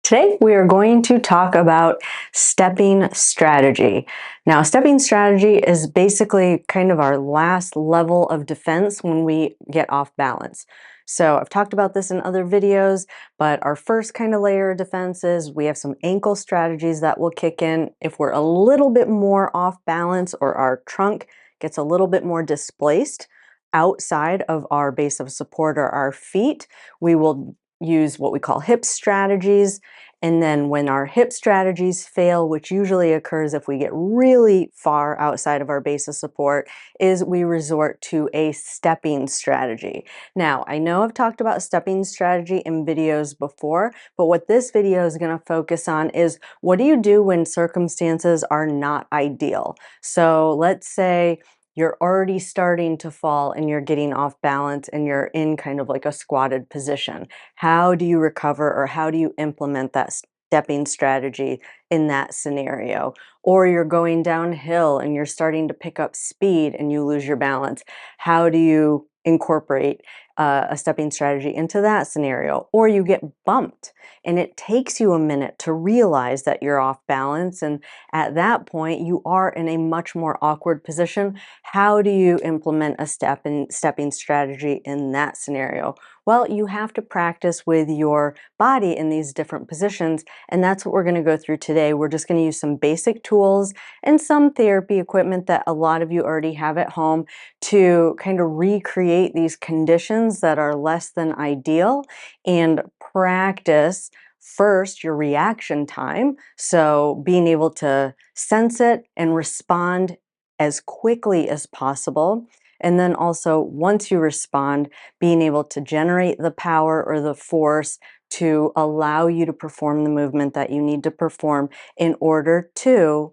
Today we are going to talk about stepping strategy. Now, stepping strategy is basically kind of our last level of defense when we get off balance. So I've talked about this in other videos, but our first kind of layer of defense is we have some ankle strategies that will kick in if we're a little bit more off balance or our trunk gets a little bit more displaced outside of our base of support or our feet. We will use what we call hip strategies. And then when our hip strategies fail, which usually occurs if we get really far outside of our base of support, is we resort to a stepping strategy. Now, I know I've talked about stepping strategy in videos before, but what this video is going to focus on is what do you do when circumstances are not ideal? So let's say you're already starting to fall and you're getting off balance and you're in kind of like a squatted position. How do you recover, or how do you implement that stepping strategy in that scenario? Or you're going downhill and you're starting to pick up speed and you lose your balance. How do you incorporate a stepping strategy into that scenario? Or you get bumped and it takes you a minute to realize that you're off balance, and at that point you are in a much more awkward position. How do you implement a stepping strategy in that scenario? Well, you have to practice with your body in these different positions, and that's what we're going to go through today. We're just going to use some basic tools and some therapy equipment that a lot of you already have at home to kind of recreate these conditions that are less than ideal and practice first your reaction time. So being able to sense it and respond as quickly as possible. And then also, once you respond, being able to generate the power or the force to allow you to perform the movement that you need to perform in order to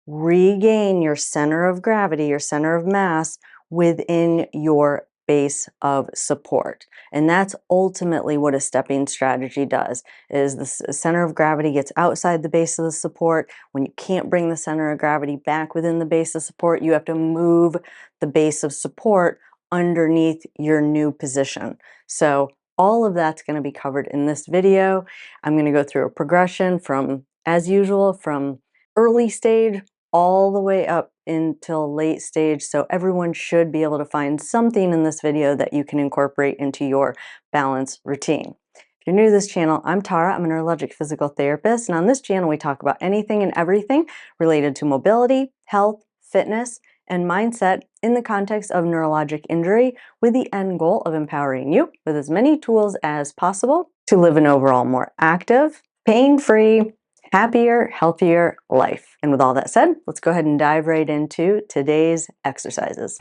regain your center of gravity, your center of mass within your base of support. And that's ultimately what a stepping strategy does, is the center of gravity gets outside the base of the support. When you can't bring the center of gravity back within the base of support, you have to move the base of support underneath your new position. So all of that's going to be covered in this video. I'm going to go through a progression from, as usual, from early stage all the way up until late stage. So everyone should be able to find something in this video that you can incorporate into your balance routine. If you're new to this channel, I'm Tara. I'm a neurologic physical therapist, and on this channel we talk about anything and everything related to mobility, health, fitness, and mindset in the context of neurologic injury, with the end goal of empowering you with as many tools as possible to live an overall more active, pain-free, happier, healthier life. And with all that said, let's go ahead and dive right into today's exercises.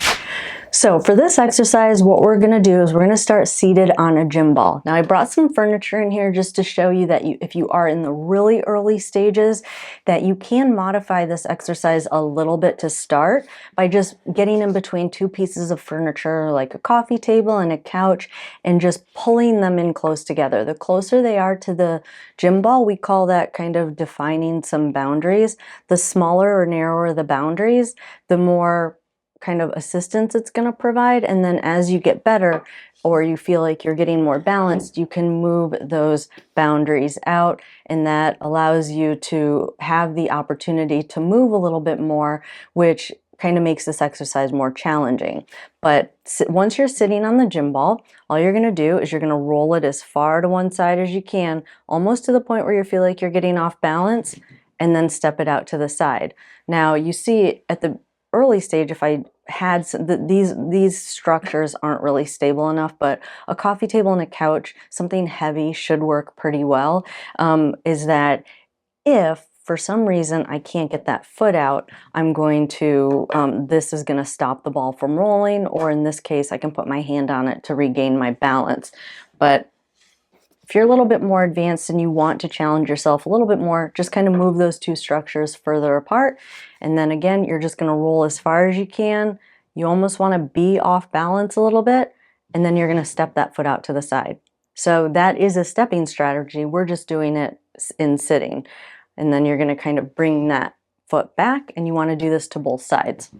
So for this exercise, what we're going to do is we're going to start seated on a gym ball. Now I brought some furniture in here just to show you that if you are in the really early stages, that you can modify this exercise a little bit to start by just getting in between two pieces of furniture like a coffee table and a couch and just pulling them in close together. The closer they are to the gym ball, we call that kind of defining some boundaries. The smaller or narrower the boundaries, the more kind of assistance it's going to provide. And then as you get better, or you feel like you're getting more balanced, you can move those boundaries out, and that allows you to have the opportunity to move a little bit more, which kind of makes this exercise more challenging. But once you're sitting on the gym ball, all you're going to do is you're going to roll it as far to one side as you can, almost to the point where you feel like you're getting off balance, and then step it out to the side. Now you see at the early stage, if I had these structures aren't really stable enough, but a coffee table and a couch, something heavy, should work pretty well. Is that if for some reason I can't get that foot out, I'm going to, this is going to stop the ball from rolling, or in this case, I can put my hand on it to regain my balance. But if you're a little bit more advanced and you want to challenge yourself a little bit more, just kind of move those two structures further apart. And then again, you're just going to roll as far as you can. You almost want to be off balance a little bit, and then you're going to step that foot out to the side. So that is a stepping strategy. We're just doing it in sitting. And then you're going to kind of bring that foot back, and you want to do this to both sides.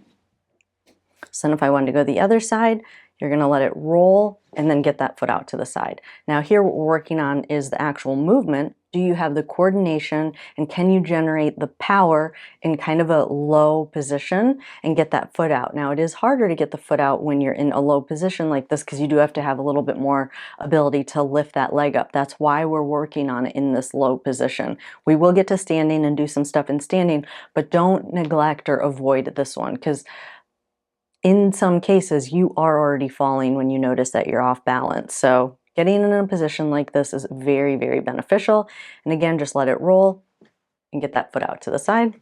So then if I wanted to go the other side, you're going to let it roll and then get that foot out to the side. Now here what we're working on is the actual movement. do you have the coordination and can you generate the power in kind of a low position and get that foot out? Now, it is harder to get the foot out when you're in a low position like this because you do have to have a little bit more ability to lift that leg up. That's why we're working on it in this low position. We will get to standing and do some stuff in standing, but don't neglect or avoid this one because in some cases you are already falling when you notice that you're off balance. So getting in a position like this is very, very beneficial. And again, just let it roll and get that foot out to the side.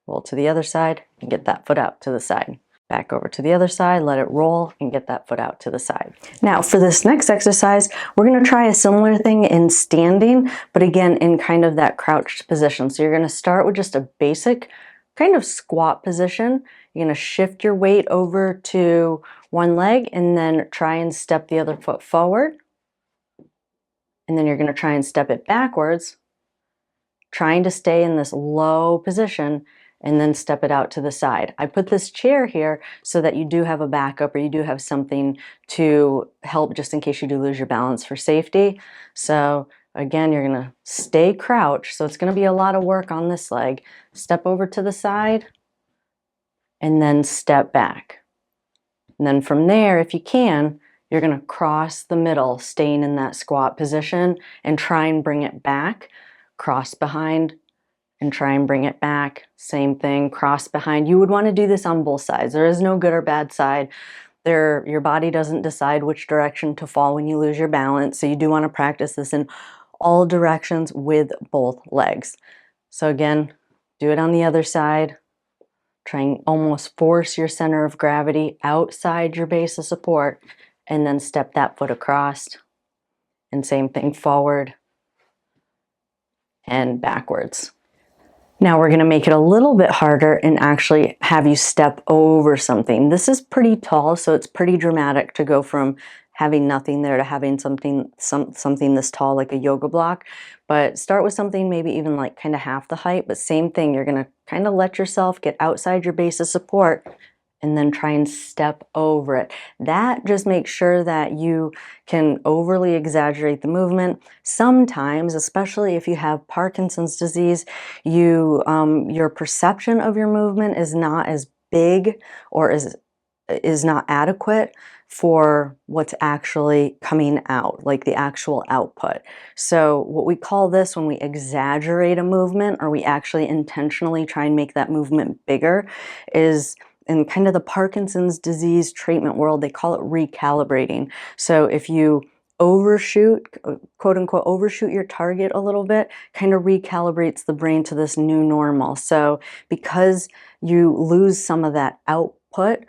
Roll to the other side and get that foot out to the side. Back over to the other side, let it roll and get that foot out to the side. Now for this next exercise, we're going to try a similar thing in standing, but again in kind of that crouched position. So you're going to start with just a basic kind of squat position. You're going to shift your weight over to one leg and then try and step the other foot forward. And then you're going to try and step it backwards, trying to stay in this low position and then step it out to the side. I put this chair here so that you do have a backup or you do have something to help just in case you do lose your balance for safety. So again, you're going to stay crouched. So it's going to be a lot of work on this leg. Step over to the side and then step back. And then from there, if you can, you're going to cross the middle, staying in that squat position and try and bring it back. Cross behind and try and bring it back. Same thing, cross behind. You would want to do this on both sides. There is no good or bad side. Your body doesn't decide which direction to fall when you lose your balance. So you do want to practice this in all directions with both legs. So again, do it on the other side. Try and almost force your center of gravity outside your base of support and then step that foot across. And same thing, forward and backwards. Now we're going to make it a little bit harder and actually have you step over something. This is pretty tall, so it's pretty dramatic to go from having nothing there to having something this tall like a yoga block. But start with something maybe even like kind of half the height, but same thing, you're going to kind of let yourself get outside your base of support and then try and step over it. That just makes sure that you can overly exaggerate the movement. Sometimes, especially if you have Parkinson's disease, your perception of your movement is not as big or is not adequate for what's actually coming out, like the actual output. So what we call this when we exaggerate a movement or we actually intentionally try and make that movement bigger is in kind of the Parkinson's disease treatment world, they call it recalibrating. So if you overshoot, quote unquote, overshoot your target a little bit, kind of recalibrates the brain to this new normal. So because you lose some of that output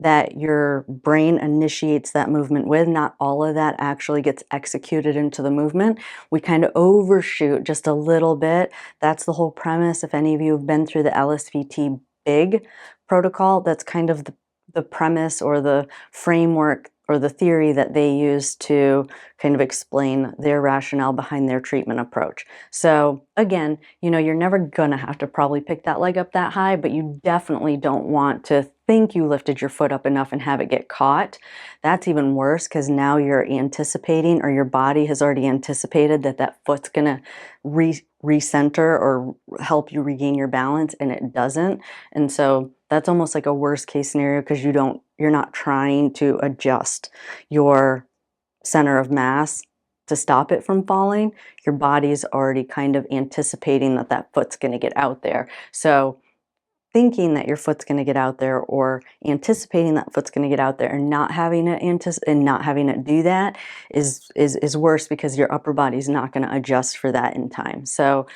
that your brain initiates that movement with, not all of that actually gets executed into the movement. We kind of overshoot just a little bit. That's the whole premise. If any of you have been through the LSVT big protocol, that's kind of the premise or the framework or the theory that they use to kind of explain their rationale behind their treatment approach. So again, you're never gonna have to probably pick that leg up that high, but you definitely don't want to think you lifted your foot up enough and have it get caught. That's even worse because now you're anticipating, or your body has already anticipated that foot's gonna recenter or help you regain your balance, and it doesn't. And so that's almost like a worst case scenario because you're not trying to adjust your center of mass to stop it from falling. Your body's already kind of anticipating that foot's going to get out there. So thinking that your foot's going to get out there or anticipating that foot's going to get out there and not having it do that is worse because your upper body's not going to adjust for that in time. So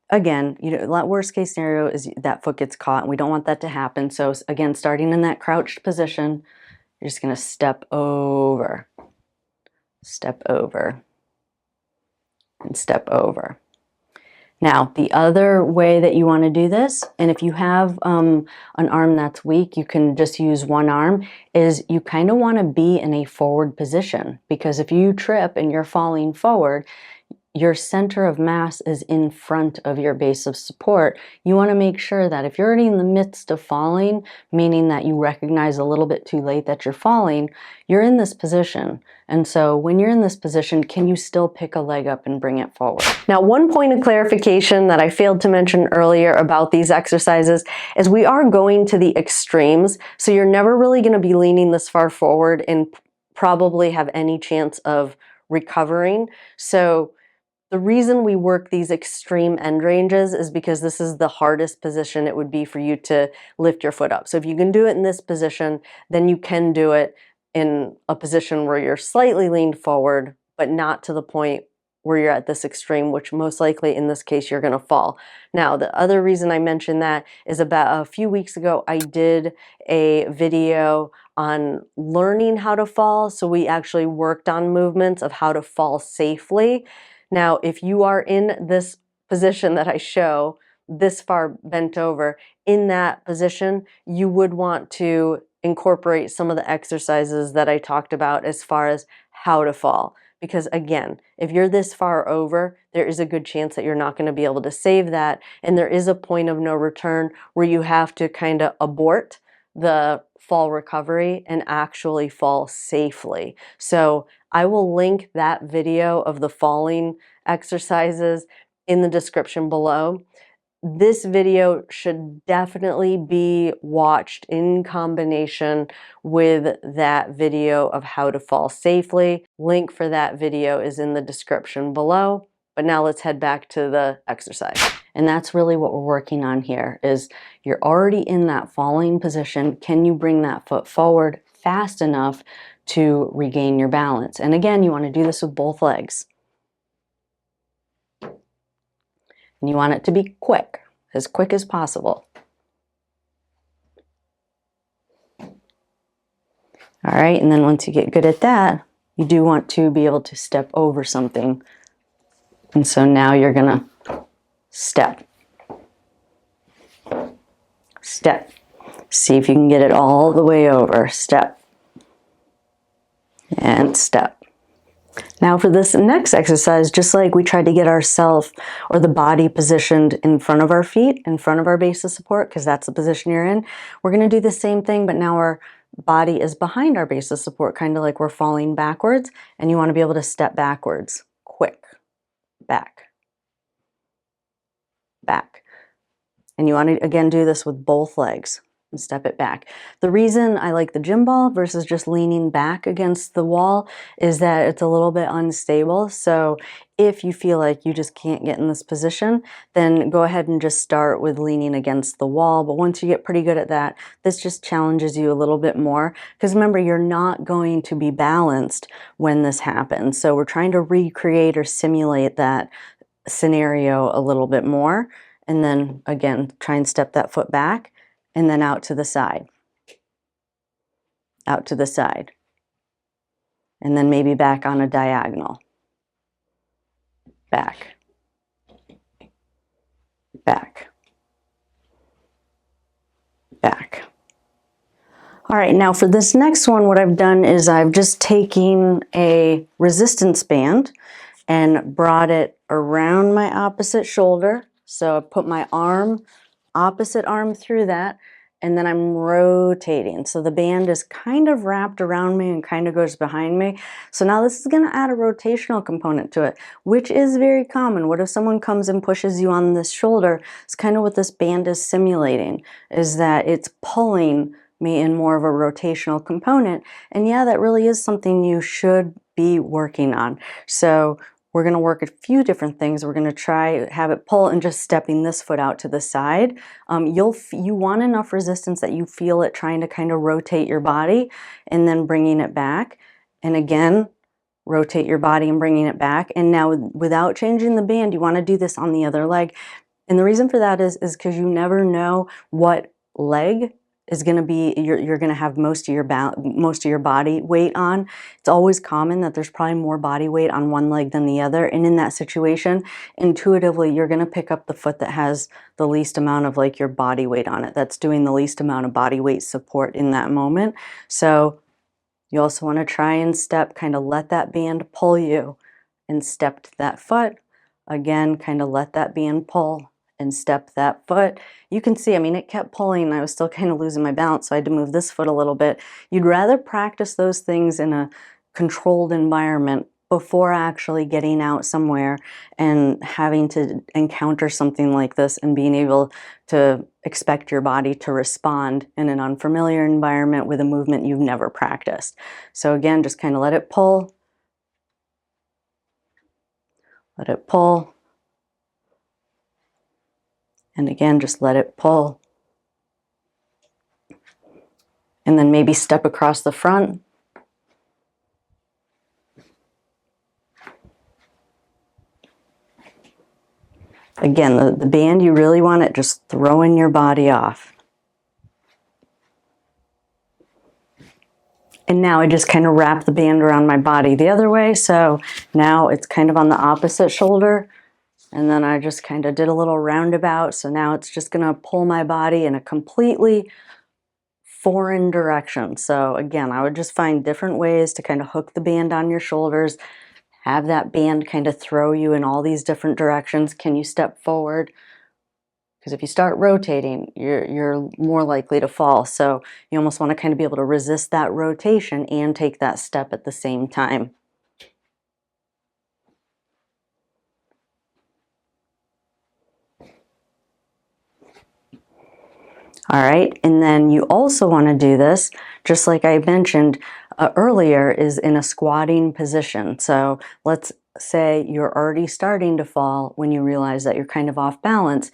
again, worst case scenario is that foot gets caught and we don't want that to happen. So again, starting in that crouched position, you're just going to step over, and step over. Now, the other way that you want to do this, and if you have an arm that's weak, you can just use one arm, is you kind of want to be in a forward position, because if you trip and you're falling forward, your center of mass is in front of your base of support, you want to make sure that if you're already in the midst of falling, meaning that you recognize a little bit too late that you're falling, you're in this position. And so when you're in this position, can you still pick a leg up and bring it forward? Now, one point of clarification that I failed to mention earlier about these exercises is we are going to the extremes. So you're never really going to be leaning this far forward and probably have any chance of recovering. So the reason we work these extreme end ranges is because this is the hardest position it would be for you to lift your foot up. So if you can do it in this position, then you can do it in a position where you're slightly leaned forward, but not to the point where you're at this extreme, which most likely in this case you're going to fall. Now, the other reason I mentioned that is about a few weeks ago, I did a video on learning how to fall. So we actually worked on movements of how to fall safely. Now, if you are in this position that I show, this far bent over, in that position, you would want to incorporate some of the exercises that I talked about as far as how to fall. Because again, if you're this far over, there is a good chance that you're not going to be able to save that. And there is a point of no return where you have to kind of abort the fall recovery and actually fall safely. So I will link that video of the falling exercises in the description below. This video should definitely be watched in combination with that video of how to fall safely. Link for that video is in the description below. But now let's head back to the exercise. And that's really what we're working on here is you're already in that falling position. Can you bring that foot forward fast enough to regain your balance? And again, you want to do this with both legs. And you want it to be quick as possible. All right, and then once you get good at that, you do want to be able to step over something. And so now you're gonna step. Step. See if you can get it all the way over. Step. And step. Now for this next exercise, just like we tried to get ourselves or the body positioned in front of our feet, in front of our base of support, because that's the position you're in, we're going to do the same thing, but now our body is behind our base of support, kind of like we're falling backwards, and you want to be able to step backwards. Quick. Back. Back. And you want to, again, do this with both legs. And step it back. The reason I like the gym ball versus just leaning back against the wall is that it's a little bit unstable. So if you feel like you just can't get in this position, then go ahead and just start with leaning against the wall. But once you get pretty good at that, this just challenges you a little bit more. Because remember, you're not going to be balanced when this happens. So we're trying to recreate or simulate that scenario a little bit more. And then again, try and step that foot back. And then out to the side, out to the side, and then maybe back on a diagonal, back, back, back. All right, now for this next one, what I've done is I've just taken a resistance band and brought it around my opposite shoulder. So I put my arm, opposite arm through that, and then I'm rotating. So the band is kind of wrapped around me and kind of goes behind me. So now this is going to add a rotational component to it, which is very common. What if someone comes and pushes you on this shoulder? It's kind of what this band is simulating, is that it's pulling me in more of a rotational component. And yeah, that really is something you should be working on. So we're going to work a few different things. We're going to try have it pull and just stepping this foot out to the side. You want enough resistance that you feel it trying to kind of rotate your body and then bringing it back. And again, rotate your body and bringing it back. And now without changing the band, you want to do this on the other leg. And the reason for that is because you never know what leg is going to be you're going to have most of your body weight on. It's always common that there's probably more body weight on one leg than the other, and in that situation, intuitively you're going to pick up the foot that has the least amount of like your body weight on it, that's doing the least amount of body weight support in that moment. So you also want to try and step, kind of let that band pull you and step to that foot, Again, kind of let that band pull and step that foot. You can see, I mean, it kept pulling and I was still kind of losing my balance, so I had to move this foot a little bit. You'd rather practice those things in a controlled environment before actually getting out somewhere and having to encounter something like this and being able to expect your body to respond in an unfamiliar environment with a movement you've never practiced. So again, just kind of let it pull. Let it pull. And again, just let it pull. And then maybe step across the front. Again, the band, you really want it just throwing your body off. And now I just kind of wrap the band around my body the other way. So now it's kind of on the opposite shoulder. And then I just kind of did a little roundabout. So now it's just going to pull my body in a completely foreign direction. So again, I would just find different ways to kind of hook the band on your shoulders. Have that band kind of throw you in all these different directions. Can you step forward? Because if you start rotating, you're more likely to fall. So you almost want to kind of be able to resist that rotation and take that step at the same time. All right, and then you also want to do this, just like I mentioned earlier, is in a squatting position. So let's say you're already starting to fall when you realize that you're kind of off balance.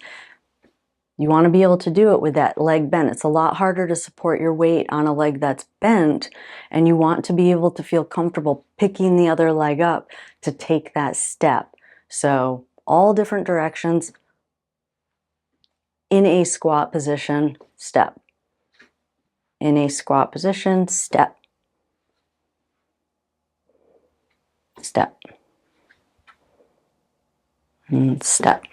You want to be able to do it with that leg bent. It's a lot harder to support your weight on a leg that's bent, and you want to be able to feel comfortable picking the other leg up to take that step. So all different directions. In a squat position, step. In a squat position, step. Step. And step.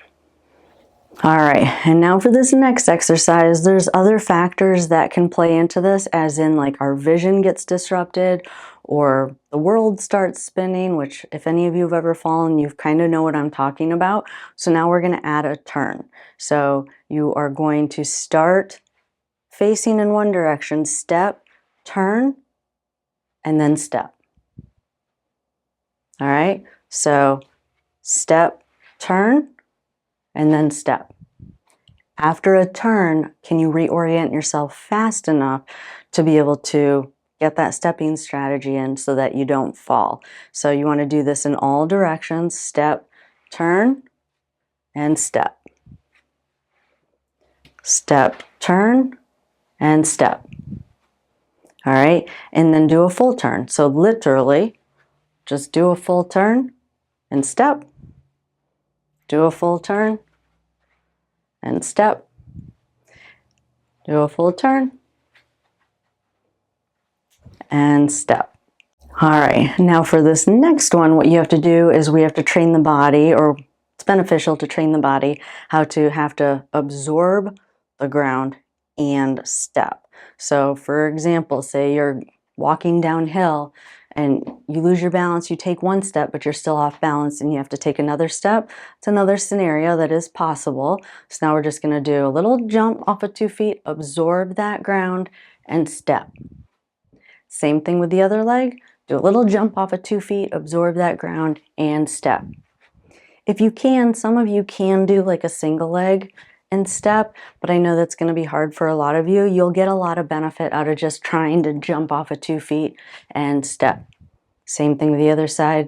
All right, and now for this next exercise, there's other factors that can play into this, as in like our vision gets disrupted or the world starts spinning, which if any of you have ever fallen, you kind of know what I'm talking about. So now we're going to add a turn. So you are going to start facing in one direction, step, turn, and then step. All right, so step, turn, and then step. After a turn, can you reorient yourself fast enough to be able to get that stepping strategy in so that you don't fall? So you want to do this in all directions, step, turn, and step. Step, turn, and step. All right, and then do a full turn. So literally, just do a full turn and step. Do a full turn and step. Do a full turn and step. All right, now for this next one, what you have to do is we have to train the body, or it's beneficial to train the body, how to have to absorb the ground and step. So for example, say you're walking downhill and you lose your balance, you take one step, but you're still off balance and you have to take another step. It's another scenario that is possible. So now we're just gonna do a little jump off of 2 feet, absorb that ground, and step. Same thing with the other leg. Do a little jump off of 2 feet, absorb that ground, and step. If you can, some of you can do like a single leg and step, but I know that's going to be hard for a lot of you. You'll get a lot of benefit out of just trying to jump off of 2 feet and step. Same thing with the other side,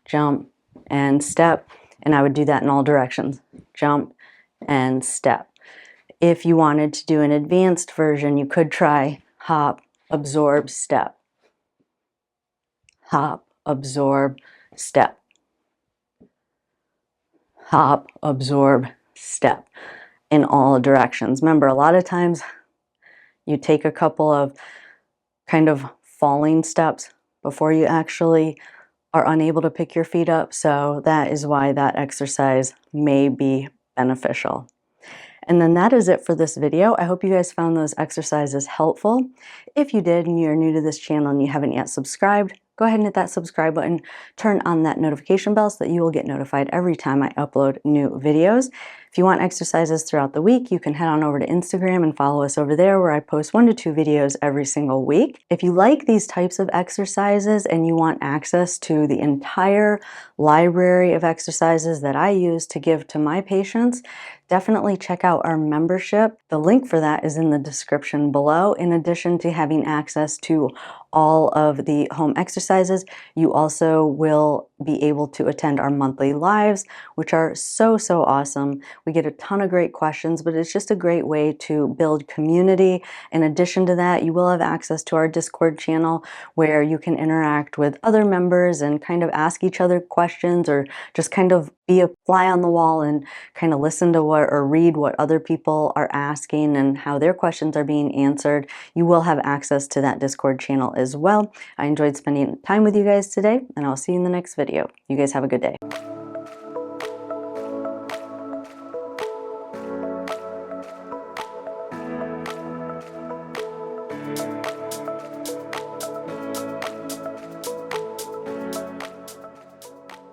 jump and step, and I would do that in all directions, jump and step. If you wanted to do an advanced version, you could try hop, absorb, step. Hop, absorb, step. Hop, absorb, step in all directions. Remember, a lot of times you take a couple of kind of falling steps before you actually are unable to pick your feet up. So that is why that exercise may be beneficial. And then that is it for this video. I hope you guys found those exercises helpful. If you did and you're new to this channel and you haven't yet subscribed, go ahead and hit that subscribe button, turn on that notification bell so that you will get notified every time I upload new videos. If you want exercises throughout the week, you can head on over to Instagram and follow us over there where I post 1 to 2 videos every single week. If you like these types of exercises and you want access to the entire library of exercises that I use to give to my patients, definitely check out our membership. The link for that is in the description below. In addition to having access to all of the home exercises, you also will be able to attend our monthly lives, which are so awesome. We get a ton of great questions, but it's just a great way to build community. In addition to that, you will have access to our Discord channel where you can interact with other members and kind of ask each other questions, or just kind of be a fly on the wall and kind of listen to what or read what other people are asking and how their questions are being answered. You will have access to that Discord channel as well. I enjoyed spending time with you guys today, and I'll see you in the next video. You guys have a good day.